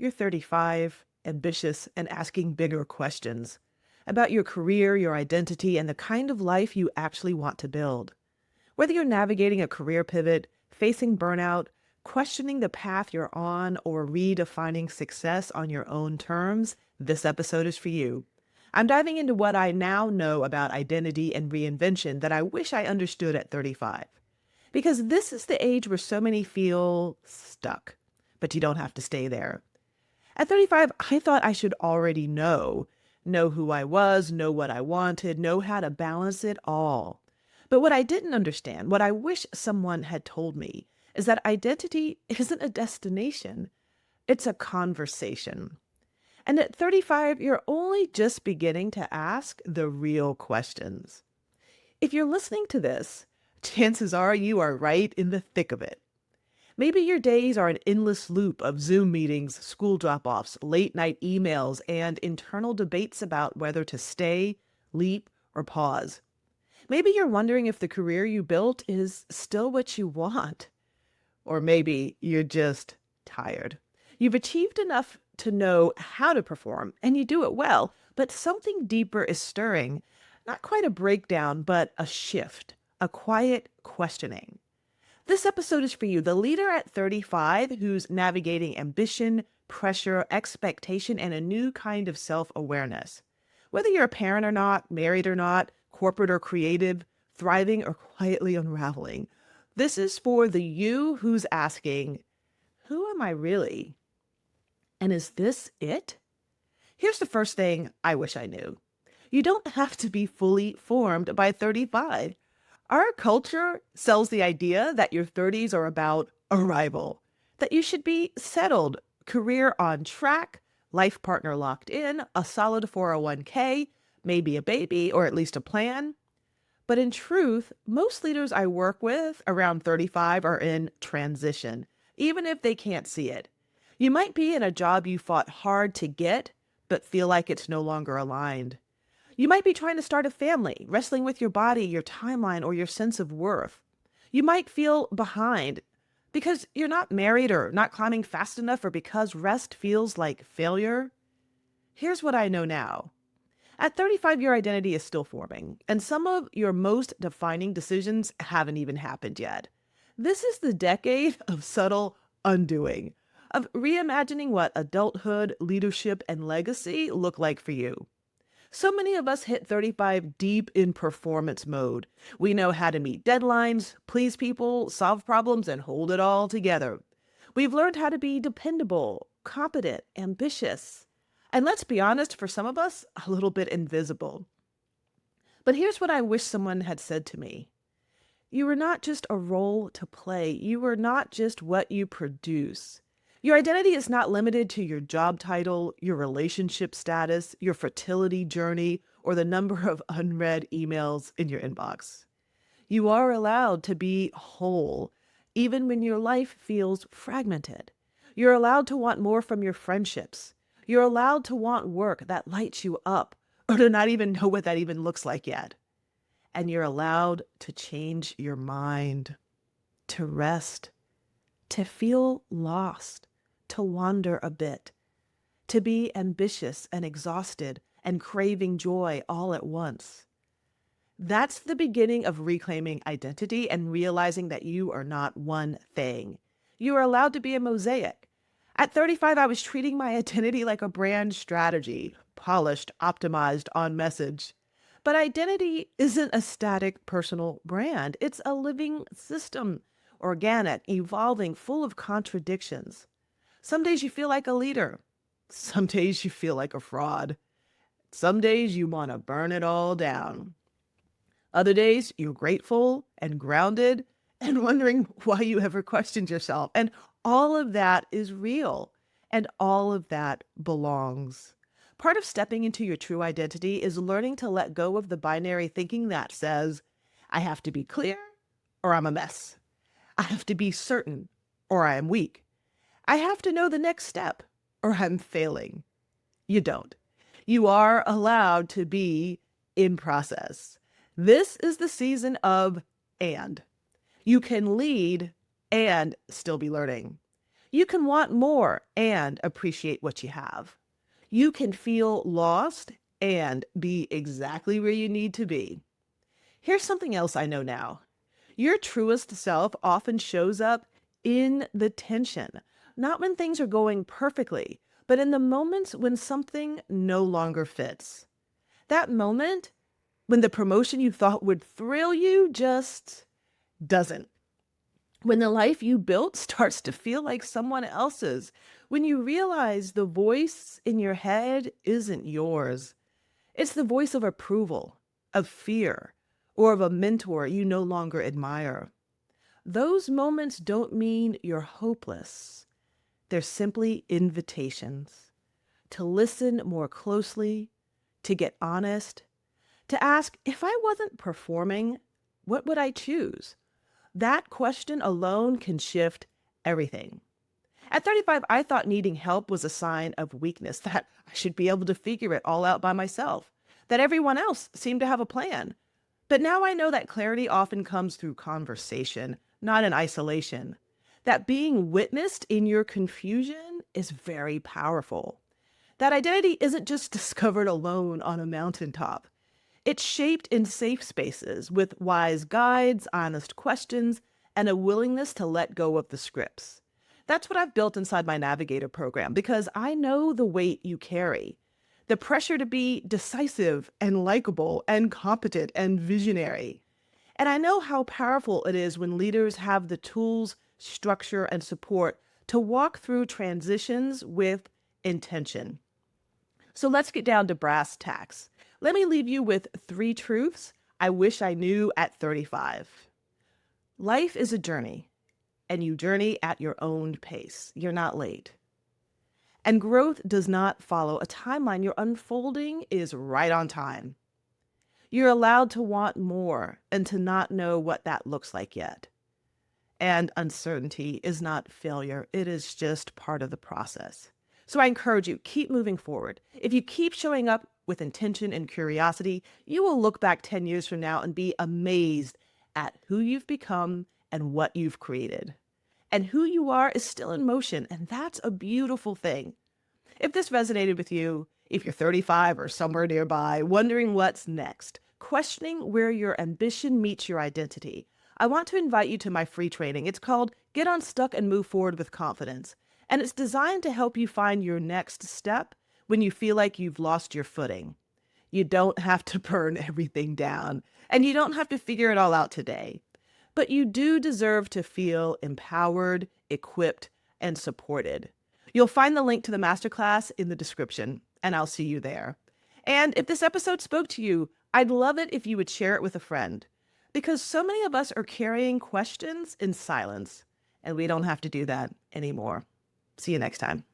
You're 35, ambitious, and asking bigger questions about your career, your identity, and the kind of life you actually want to build. Whether you're navigating a career pivot, facing burnout, questioning the path you're on, or redefining success on your own terms, this episode is for you. I'm diving into what I now know about identity and reinvention that I wish I understood at 35. Because this is the age where so many feel stuck, but you don't have to stay there. At 35, I thought I should already know who I was, know what I wanted, know how to balance it all. But what I didn't understand, what I wish someone had told me, is that identity isn't a destination, it's a conversation. And at 35, you're only just beginning to ask the real questions. If you're listening to this, chances are you are right in the thick of it. Maybe your days are an endless loop of Zoom meetings, school drop-offs, late-night emails, and internal debates about whether to stay, leap, or pause. Maybe you're wondering if the career you built is still what you want. Or maybe you're just tired. You've achieved enough to know how to perform, and you do it well, but something deeper is stirring. Not quite a breakdown, but a shift, a quiet questioning. This episode is for you, the leader at 35 who's navigating ambition, pressure, expectation, and a new kind of self-awareness. Whether you're a parent or not, married or not, corporate or creative, thriving or quietly unraveling, this is for the you who's asking, who am I really? And is this it? Here's the first thing I wish I knew. You don't have to be fully formed by 35. Our culture sells the idea that your 30s are about arrival, that you should be settled, career on track, life partner locked in, a solid 401k, maybe a baby, or at least a plan. But in truth, most leaders I work with around 35 are in transition, even if they can't see it. You might be in a job you fought hard to get, but feel like it's no longer aligned. You might be trying to start a family, wrestling with your body, your timeline, or your sense of worth. You might feel behind because you're not married or not climbing fast enough or because rest feels like failure. Here's what I know now. At 35, your identity is still forming, and some of your most defining decisions haven't even happened yet. This is the decade of subtle undoing, of reimagining what adulthood, leadership, and legacy look like for you. So many of us hit 35 deep in performance mode. We know how to meet deadlines, please people, solve problems, and hold it all together. We've learned how to be dependable, competent, ambitious. And let's be honest, for some of us, a little bit invisible. But here's what I wish someone had said to me. You are not just a role to play. You are not just what you produce. Your identity is not limited to your job title, your relationship status, your fertility journey, or the number of unread emails in your inbox. You are allowed to be whole, even when your life feels fragmented. You're allowed to want more from your friendships. You're allowed to want work that lights you up, or to not even know what that even looks like yet. And you're allowed to change your mind, to rest, to feel lost, to wander a bit, to be ambitious and exhausted and craving joy all at once. That's the beginning of reclaiming identity and realizing that you are not one thing. You are allowed to be a mosaic. At 35, I was treating my identity like a brand strategy, polished, optimized, on message. But identity isn't a static personal brand. It's a living system, organic, evolving, full of contradictions. Some days you feel like a leader. Some days you feel like a fraud. Some days you want to burn it all down. Other days you're grateful and grounded and wondering why you ever questioned yourself. And all of that is real, and all of that belongs. Part of stepping into your true identity is learning to let go of the binary thinking that says, I have to be clear or I'm a mess. I have to be certain or I am weak. I have to know the next step or I'm failing. You don't. You are allowed to be in process. This is the season of and. You can lead and still be learning. You can want more and appreciate what you have. You can feel lost and be exactly where you need to be. Here's something else I know now. Your truest self often shows up in the tension, not when things are going perfectly, but in the moments when something no longer fits. That moment when the promotion you thought would thrill you just doesn't. When the life you built starts to feel like someone else's, when you realize the voice in your head isn't yours, it's the voice of approval, of fear, or of a mentor you no longer admire. Those moments don't mean you're hopeless. They're simply invitations to listen more closely, to get honest, to ask, if I wasn't performing, what would I choose? That question alone can shift everything. At 35, I thought needing help was a sign of weakness, that I should be able to figure it all out by myself, that everyone else seemed to have a plan. But now I know that clarity often comes through conversation, not in isolation. That being witnessed in your confusion is very powerful. That identity isn't just discovered alone on a mountaintop. It's shaped in safe spaces with wise guides, honest questions, and a willingness to let go of the scripts. That's what I've built inside my Navigator program because I know the weight you carry. The pressure to be decisive and likable and competent and visionary. And I know how powerful it is when leaders have the tools, structure, and support to walk through transitions with intention. So let's get down to brass tacks. Let me leave you with 3 truths I wish I knew at 35. Life is a journey, and you journey at your own pace. You're not late. And growth does not follow a timeline. Your unfolding is right on time. You're allowed to want more and to not know what that looks like yet. And uncertainty is not failure. It is just part of the process. So I encourage you, keep moving forward. If you keep showing up with intention and curiosity, you will look back 10 years from now and be amazed at who you've become and what you've created. And who you are is still in motion, and that's a beautiful thing. If this resonated with you, if you're 35 or somewhere nearby, wondering what's next, questioning where your ambition meets your identity, I want to invite you to my free training. It's called Get Unstuck and Move Forward with Confidence. And it's designed to help you find your next step when you feel like you've lost your footing. You don't have to burn everything down, and you don't have to figure it all out today. But you do deserve to feel empowered, equipped, and supported. You'll find the link to the masterclass in the description, and I'll see you there. And if this episode spoke to you, I'd love it if you would share it with a friend, because so many of us are carrying questions in silence, and we don't have to do that anymore. See you next time.